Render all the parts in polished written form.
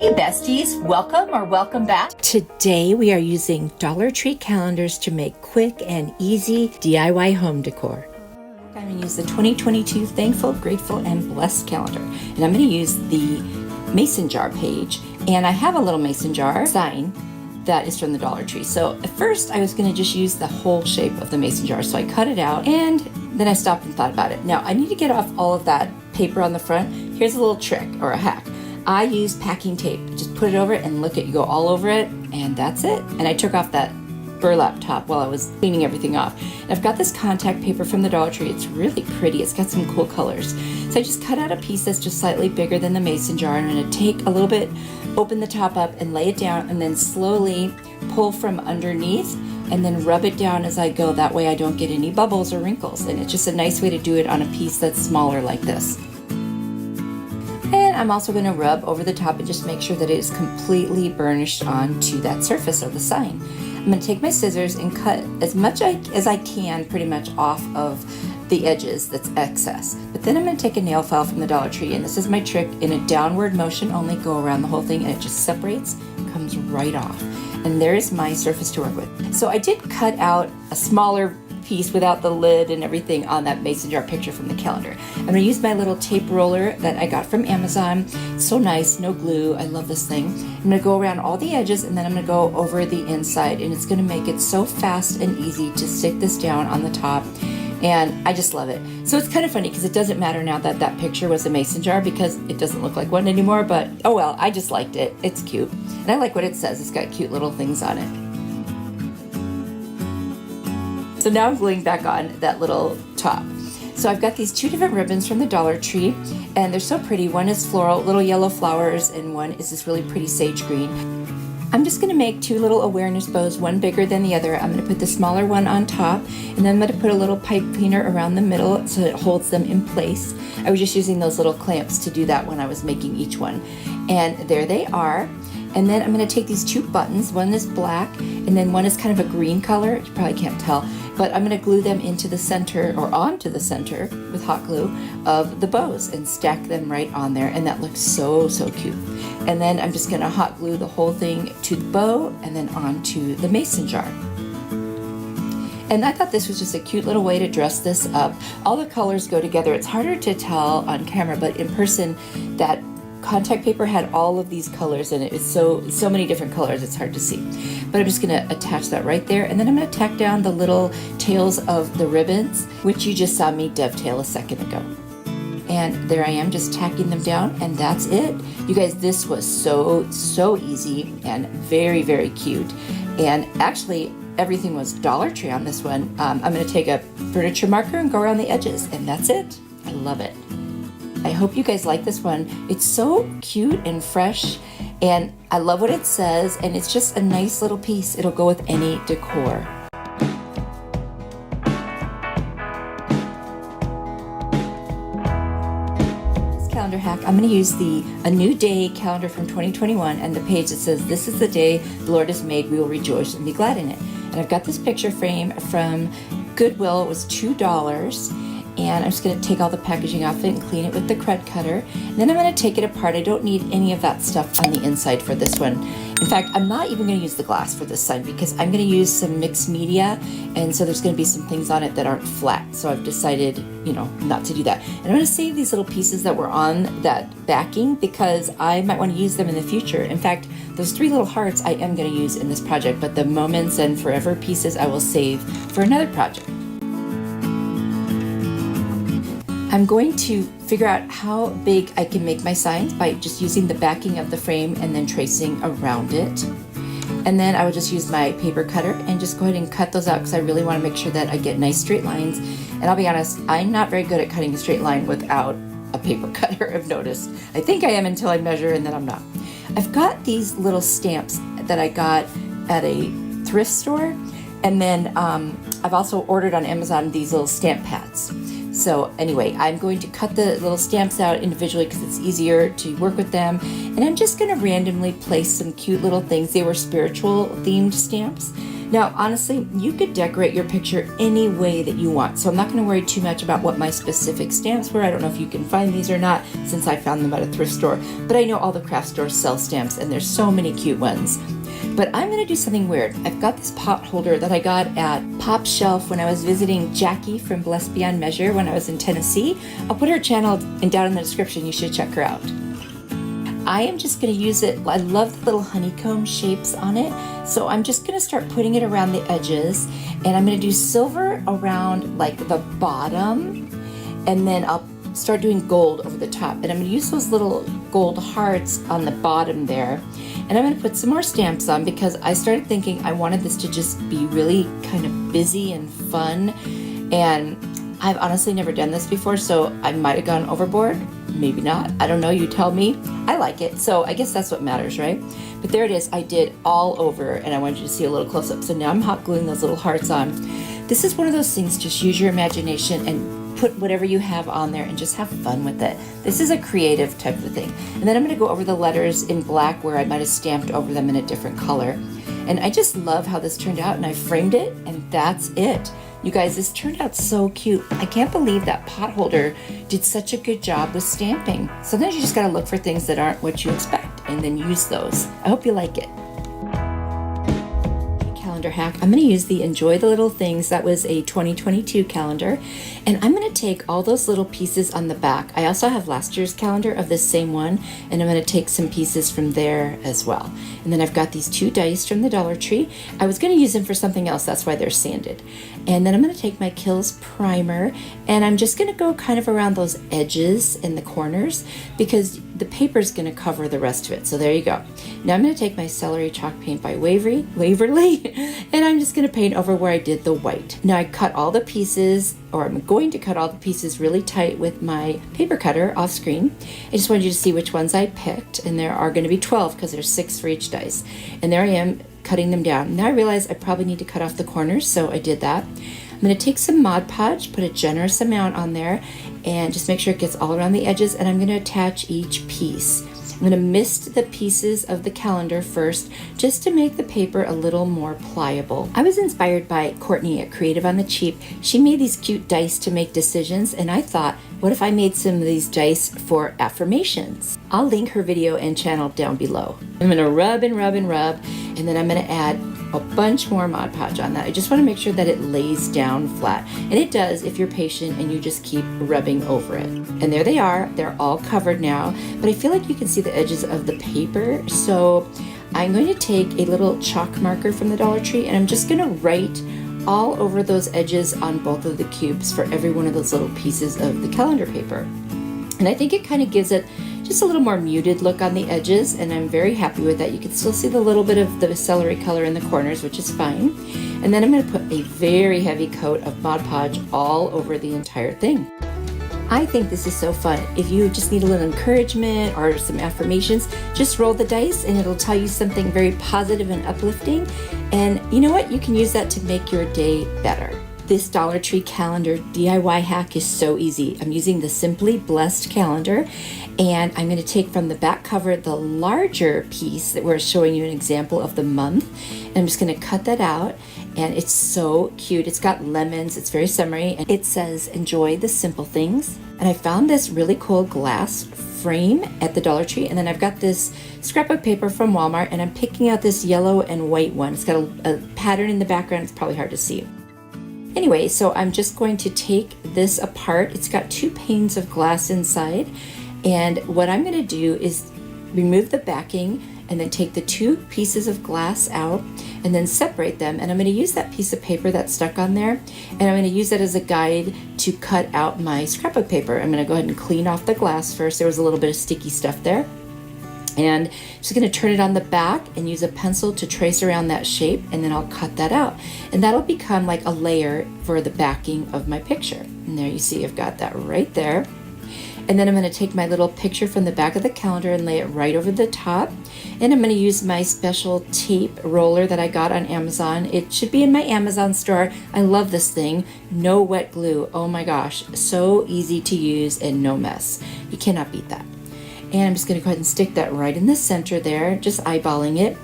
Hey besties, welcome or welcome back. Today we are using Dollar Tree calendars to make quick and easy DIY home decor. I'm going to use the 2022 Thankful, Grateful, and Blessed calendar. And I'm going to use the mason jar page. And I have a little mason jar sign that is from the Dollar Tree. So at first I was going to just use the whole shape of the mason jar. So I cut it out and then I stopped and thought about it. Now I need to get off all of that paper on the front. Here's a little trick or a hack. I use packing tape. Just put it over it and look at you go all over it, and that's it. And I took off that burlap top while I was cleaning everything off. And I've got this contact paper from the Dollar Tree. It's really pretty. It's got some cool colors. So I just cut out a piece that's just slightly bigger than the mason jar. And I'm going to take a little bit, open the top up and lay it down, and then slowly pull from underneath and then rub it down as I go. That way I don't get any bubbles or wrinkles. And it's just a nice way to do it on a piece that's smaller like this. And I'm also going to rub over the top and just make sure that it is completely burnished onto that surface of the sign. I'm going to take my scissors and cut as much as I can pretty much off of the edges that's excess. But then I'm going to take a nail file from the Dollar Tree, and this is my trick, in a downward motion only, go around the whole thing, and it just separates, comes right off. And there is my surface to work with. So I did cut out a smaller piece without the lid and everything on that mason jar picture from the calendar. I'm going to use my little tape roller that I got from Amazon. It's so nice, no glue. I love this thing. I'm going to go around all the edges, and then I'm going to go over the inside, and it's going to make it so fast and easy to stick this down on the top. And I just love it. So it's kind of funny because it doesn't matter now that that picture was a mason jar because it doesn't look like one anymore, but oh well, I just liked it. It's cute. And I like what it says. It's got cute little things on it. So now I'm gluing back on that little top. So I've got these two different ribbons from the Dollar Tree, and they're so pretty. One is floral, little yellow flowers, and one is this really pretty sage green. I'm just going to make two little awareness bows, one bigger than the other. I'm going to put the smaller one on top, and then I'm going to put a little pipe cleaner around the middle so it holds them in place. I was just using those little clamps to do that when I was making each one. And there they are. And then I'm going to take these two buttons. One is black, and then one is kind of a green color. You probably can't tell, but I'm going to glue them into the center, or onto the center with hot glue of the bows, and stack them right on there. And that looks so, so cute. And then I'm just going to hot glue the whole thing to the bow and then onto the mason jar. And I thought this was just a cute little way to dress this up. All the colors go together. It's harder to tell on camera, but in person, that contact paper had all of these colors in it. It's so many different colors, it's hard to see. But I'm just going to attach that right there, and then I'm going to tack down the little tails of the ribbons, which you just saw me dovetail a second ago. And there I am, just tacking them down, and that's it. You guys, this was so easy and very, very cute. And actually, everything was Dollar Tree on this one. I'm going to take a furniture marker and go around the edges, and that's it. I love it. I hope you guys like this one. It's so cute and fresh, and I love what it says, and it's just a nice little piece. It'll go with any decor. This calendar hack, I'm going to use A New Day calendar from 2021, and the page that says, "This is the day the Lord has made, we will rejoice and be glad in it." And I've got this picture frame from Goodwill. It was $2. And I'm just going to take all the packaging off it and clean it with the crud cutter. And then I'm going to take it apart. I don't need any of that stuff on the inside for this one. In fact, I'm not even going to use the glass for this sign because I'm going to use some mixed media, and so there's going to be some things on it that aren't flat. So I've decided, not to do that. And I'm going to save these little pieces that were on that backing because I might want to use them in the future. In fact, those three little hearts I am going to use in this project, but the moments and forever pieces I will save for another project. I'm going to figure out how big I can make my signs by just using the backing of the frame and then tracing around it. And then I will just use my paper cutter and just go ahead and cut those out because I really want to make sure that I get nice straight lines. And I'll be honest, I'm not very good at cutting a straight line without a paper cutter, I've noticed. I think I am until I measure, and then I'm not. I've got these little stamps that I got at a thrift store. And then I've also ordered on Amazon these little stamp pads. So anyway, I'm going to cut the little stamps out individually because it's easier to work with them. And I'm just going to randomly place some cute little things. They were spiritual themed stamps. Now, honestly, you could decorate your picture any way that you want. So I'm not going to worry too much about what my specific stamps were. I don't know if you can find these or not, since I found them at a thrift store. But I know all the craft stores sell stamps, and there's so many cute ones. But I'm going to do something weird. I've got this pot holder that I got at Pop Shelf when I was visiting Jackie from Blessed Beyond Measure when I was in Tennessee. I'll put her channel down in the description. You should check her out. I am just going to use it. I love the little honeycomb shapes on it. So I'm just going to start putting it around the edges. And I'm going to do silver around like the bottom. And then I'll start doing gold over the top. And I'm going to use those little gold hearts on the bottom there. And I'm going to put some more stamps on because I started thinking I wanted this to just be really kind of busy and fun. And I've honestly never done this before, so I might have gone overboard. Maybe not. I don't know. You tell me. I like it. So I guess that's what matters, right? But there it is. I did all over, and I wanted you to see a little close up. So now I'm hot gluing those little hearts on. This is one of those things, just use your imagination and put whatever you have on there and just have fun with it. This is a creative type of thing. And then I'm going to go over the letters in black where I might have stamped over them in a different color. And I just love how this turned out, and I framed it, and that's it. You guys, this turned out so cute. I can't believe that pot holder did such a good job with stamping. Sometimes you just got to look for things that aren't what you expect and then use those. I hope you like it. Calendar hack. I'm going to use the Enjoy the Little Things. That was a 2022 calendar. And I'm going to take all those little pieces on the back. I also have last year's calendar of this same one, and I'm going to take some pieces from there as well. And then I've got these 2 dice from the Dollar Tree. I was going to use them for something else. That's why they're sanded. And then I'm going to take my Kills primer, and I'm just going to go kind of around those edges and the corners because the paper is going to cover the rest of it. So there you go. Now I'm going to take my Celery Chalk Paint by Waverly, and I'm just going to paint over where I did the white. Now I cut all the pieces, or I'm going to cut all the pieces really tight with my paper cutter off screen. I just wanted you to see which ones I picked, and there are going to be 12 because there's 6 for each dice. And there I am cutting them down. Now I realize I probably need to cut off the corners, so I did that. I'm going to take some Mod Podge, put a generous amount on there, and just make sure it gets all around the edges, and I'm going to attach each piece. I'm going to mist the pieces of the calendar first just to make the paper a little more pliable. I was inspired by Courtney at Creative on the Cheap. She made these cute dice to make decisions, and I thought, what if I made some of these dice for affirmations? I'll link her video and channel down below. I'm going to rub and rub and rub, and then I'm going to add a bunch more Mod Podge on that. I just want to make sure that it lays down flat. And it does if you're patient and you just keep rubbing over it. And there they are. They're all covered now. But I feel like you can see the edges of the paper. So I'm going to take a little chalk marker from the Dollar Tree, and I'm just going to write all over those edges on both of the cubes for every one of those little pieces of the calendar paper. And I think it kind of gives it just a little more muted look on the edges, and I'm very happy with that. You can still see the little bit of the celery color in the corners, which is fine. And then I'm going to put a very heavy coat of Mod Podge all over the entire thing. I think this is so fun. If you just need a little encouragement or some affirmations, just roll the dice and it'll tell you something very positive and uplifting. And you know what? You can use that to make your day better. This Dollar Tree calendar DIY hack is so easy. I'm using the Simply Blessed calendar, and I'm going to take from the back cover the larger piece that we're showing you an example of the month, and I'm just going to cut that out, and it's so cute. It's got lemons, it's very summery, and it says enjoy the simple things. And I found this really cool glass frame at the Dollar Tree, and then I've got this scrapbook paper from Walmart, and I'm picking out this yellow and white one. It's got a pattern in the background. It's probably hard to see. Anyway, so I'm just going to take this apart. It's got 2 panes of glass inside, and what I'm going to do is remove the backing and then take the 2 pieces of glass out and then separate them, and I'm going to use that piece of paper that's stuck on there, and I'm going to use that as a guide to cut out my scrapbook paper. I'm going to go ahead and clean off the glass first. There was a little bit of sticky stuff there. And just going to turn it on the back and use a pencil to trace around that shape, and then I'll cut that out. And that'll become like a layer for the backing of my picture. And there you see I've got that right there. And then I'm going to take my little picture from the back of the calendar and lay it right over the top. And I'm going to use my special tape roller that I got on Amazon. It should be in my Amazon store. I love this thing. No wet glue. Oh my gosh. So easy to use and no mess. You cannot beat that. And I'm just going to go ahead and stick that right in the center there, just eyeballing it.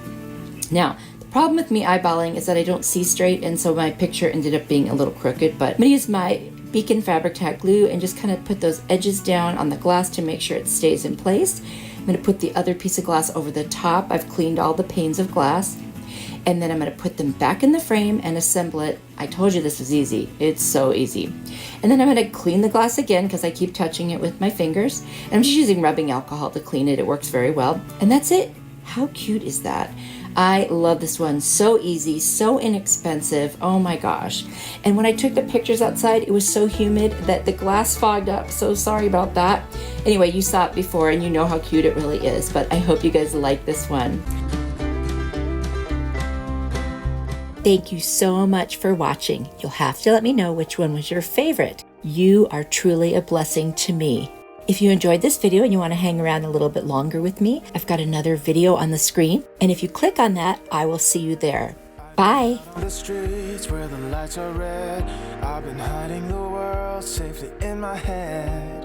Now, the Problem with me eyeballing is that I don't see straight, and so my picture ended up being a little crooked, but I'm gonna use my Beacon Fabric Tack glue and just kind of put those edges down on the glass to make sure it stays in place. I'm gonna put the other piece of glass over the top. I've cleaned all the panes of glass, and then I'm gonna put them back in the frame and assemble it. I told you this was easy. It's so easy. And then I'm gonna clean the glass again because I keep touching it with my fingers. And I'm just using rubbing alcohol to clean it. It works very well. And that's it. How cute is that? I love this one. So easy, so inexpensive. Oh my gosh. And when I took the pictures outside, it was so humid that the glass fogged up. So sorry about that. Anyway, you saw it before and you know how cute it really is, but I hope you guys like this one. Thank you so much for watching. You'll have to let me know which one was your favorite. You are truly a blessing to me. If you enjoyed this video and you want to hang around a little bit longer with me, I've got another video on the screen. And if you click on that, I will see you there. Bye. The streets where the lights are red, I've been hiding the world safely in my head.